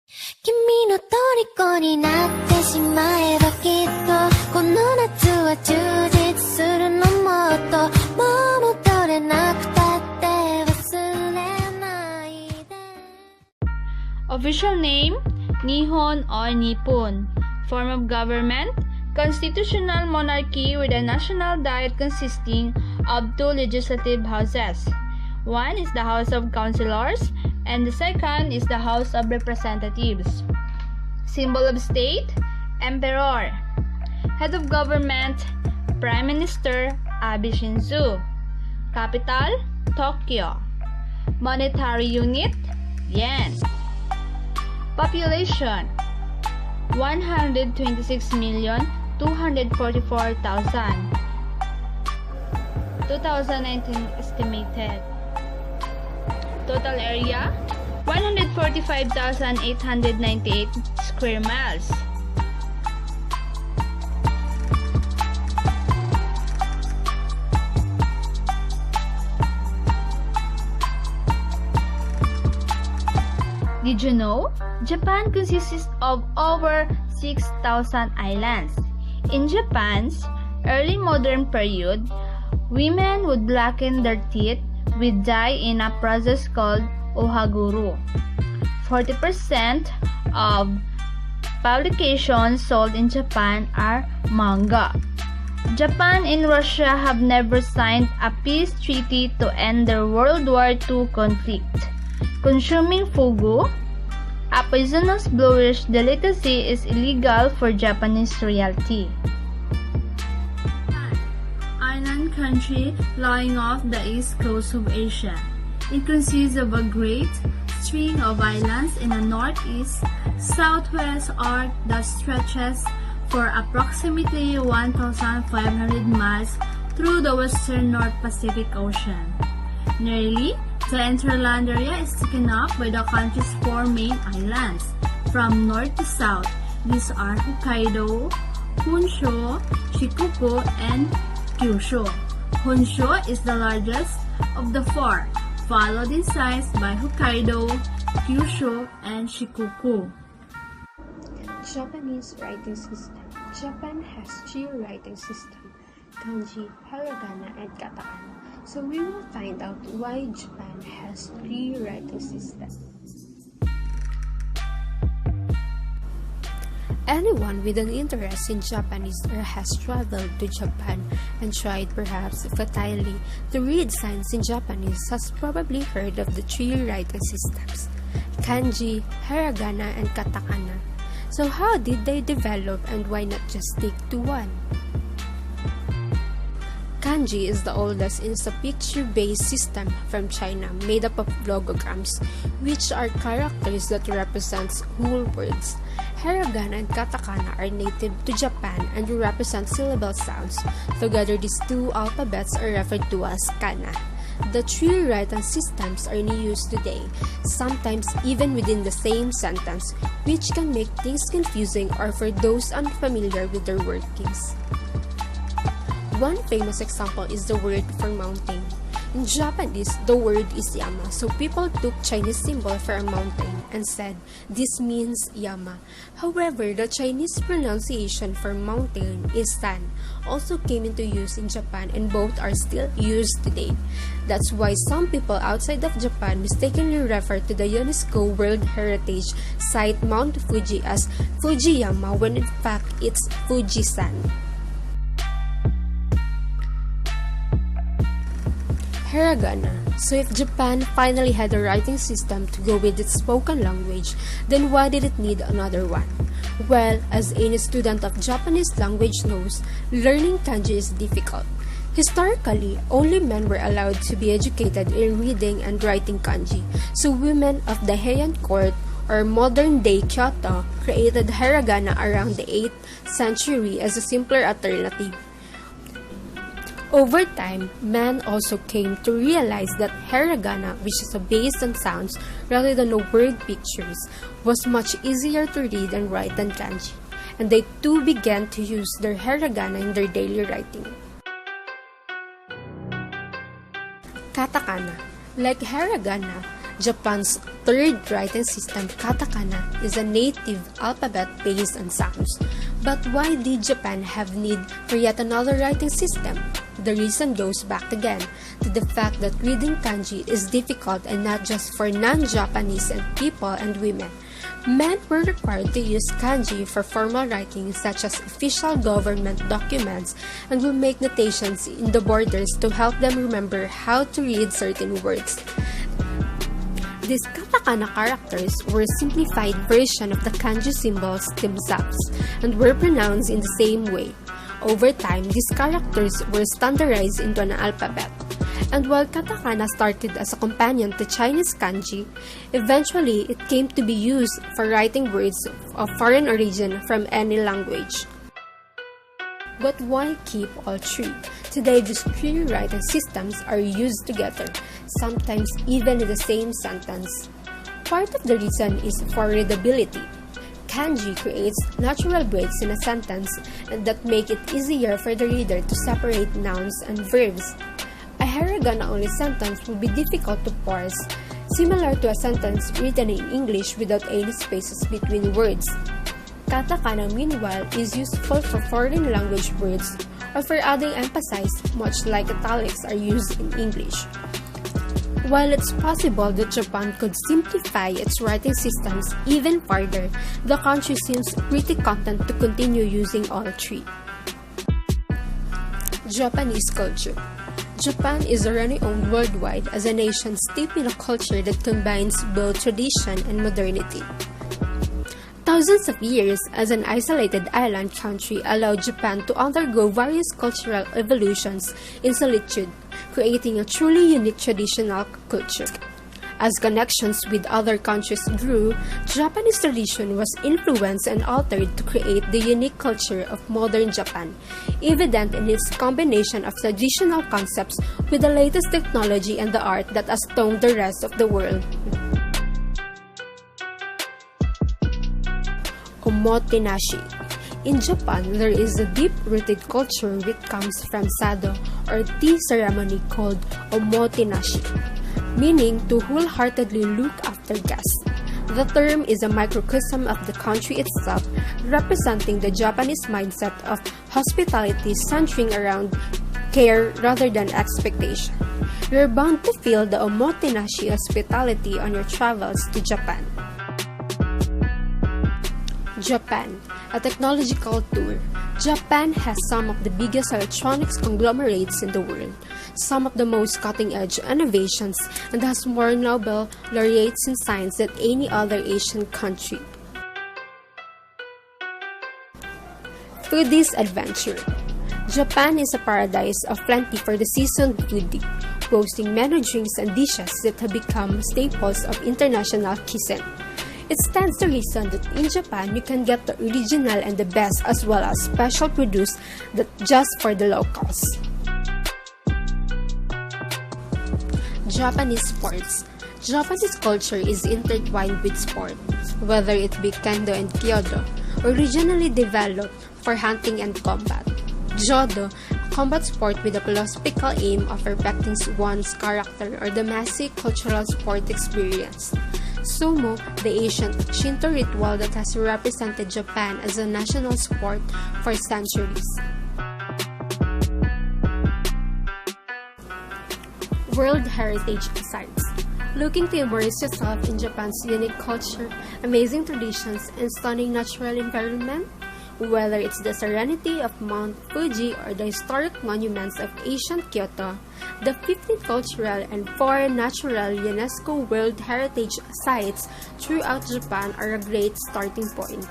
君の虜になってしまえばきっとこの夏は充実するのもっともう戻れなくたって忘れないで Official name, Nihon or Nippon. Form of government, constitutional monarchy with a national diet consisting of two legislative houses. One is the House of Councilors and the second is the House of Representatives. Symbol of state, Emperor. Head of government, Prime Minister Abe Shinzo. Capital, Tokyo. Monetary unit, yen. Population, 126,244,000. 2019 estimated. Total area, 145,898 square miles. Did you know? Japan consists of over 6,000 islands. In Japan's early modern period, women would blacken their teeth with dye in a process called ohaguru. 40% of publications sold in Japan are manga. Japan and Russia have never signed a peace treaty to end their World War II conflict. Consuming fugu, a poisonous bluish delicacy, is illegal for Japanese royalty. Island country lying off the east coast of Asia. It consists of a great string of islands in a northeast southwest arc that stretches for approximately 1,500 miles through the western North Pacific Ocean. Nearly the interland area is taken up by the country's four main islands. From north to south, these are Hokkaido, Honshu, Shikoku, and Kyushu. Honshu is the largest of the four, followed in size by Hokkaido, Kyushu, and Shikoku. Japanese writing system. Japan has three writing systems: kanji, hiragana, and katakana. So we will find out why Japan has three writing systems. Anyone with an interest in Japanese or has traveled to Japan and tried perhaps fatality to read signs in Japanese has probably heard of the three writing systems: kanji, hiragana, and katakana. So how did they develop and why not just stick to one? Kanji is the oldest and is a picture-based system from China made up of logograms, which are characters that represent whole words. Hiragana and katakana are native to Japan and represent syllable sounds. Together, these two alphabets are referred to as kana. The three writing systems are in use today, sometimes even within the same sentence, which can make things confusing or for those unfamiliar with their workings. One famous example is the word for mountain. In Japanese, the word is yama, so people took Chinese symbol for a mountain and said this means yama. However, the Chinese pronunciation for mountain is san, also came into use in Japan and both are still used today. That's why some people outside of Japan mistakenly refer to the UNESCO World Heritage Site Mount Fuji as Fujiyama when in fact it's Fujisan. Hiragana. So if Japan finally had a writing system to go with its spoken language, then why did it need another one? Well, as any student of Japanese language knows, learning kanji is difficult. Historically, only men were allowed to be educated in reading and writing kanji, so women of the Heian court or modern-day Kyoto created hiragana around the 8th century as a simpler alternative. Over time, men also came to realize that hiragana, which is based on sounds rather than word pictures, was much easier to read and write than kanji, and they too began to use their hiragana in their daily writing. Katakana. Like hiragana, Japan's third writing system, katakana, is a native alphabet based on sounds. But why did Japan have need for yet another writing system? The reason goes back again to the fact that reading kanji is difficult, and not just for non-Japanese and people and women. Men were required to use kanji for formal writing such as official government documents, and will make notations in the borders to help them remember how to read certain words. These katakana characters were a simplified version of the kanji symbols themselves and were pronounced in the same way. Over time, these characters were standardized into an alphabet. And while katakana started as a companion to Chinese kanji, eventually it came to be used for writing words of foreign origin from any language. But why keep all three? Today, these three writing systems are used together, sometimes even in the same sentence. Part of the reason is for readability. Kanji creates natural breaks in a sentence that make it easier for the reader to separate nouns and verbs. A hiragana-only sentence will be difficult to parse, similar to a sentence written in English without any spaces between words. Katakana, meanwhile, is useful for foreign language words or for adding emphasis, much like italics are used in English. While it's possible that Japan could simplify its writing systems even further, the country seems pretty content to continue using all three. Japanese culture. Japan is renowned worldwide as a nation steeped in a culture that combines both tradition and modernity. Thousands of years as an isolated island country allowed Japan to undergo various cultural evolutions in solitude, creating a truly unique traditional culture. As connections with other countries grew, Japanese tradition was influenced and altered to create the unique culture of modern Japan, evident in its combination of traditional concepts with the latest technology and the art that astonished the rest of the world. Omotenashi. In Japan, there is a deep-rooted culture which comes from sado, or tea ceremony called omotenashi, meaning to wholeheartedly look after guests. The term is a microcosm of the country itself, representing the Japanese mindset of hospitality centering around care rather than expectation. You're bound to feel the omotenashi hospitality on your travels to Japan. Japan, a technological tour. Japan has some of the biggest electronics conglomerates in the world, some of the most cutting-edge innovations, and has more Nobel laureates in science than any other Asian country. Foodies adventure. Japan is a paradise of plenty for the seasoned foodie, boasting many drinks and dishes that have become staples of international cuisine. It stands to reason that in Japan you can get the original and the best, as well as special produce that just for the locals. Japanese sports. Japanese culture is intertwined with sport, whether it be kendo and kyodo, originally developed for hunting and combat. Jodo, a combat sport with a philosophical aim of perfecting one's character, or the massive cultural sport experience. Sumo, the ancient Shinto ritual that has represented Japan as a national sport for centuries. World Heritage Sites. Looking to immerse yourself in Japan's unique culture, amazing traditions, and stunning natural environment? Whether it's the serenity of Mount Fuji or the historic monuments of ancient Kyoto, the 15 cultural and 4 natural UNESCO World Heritage Sites throughout Japan are a great starting point.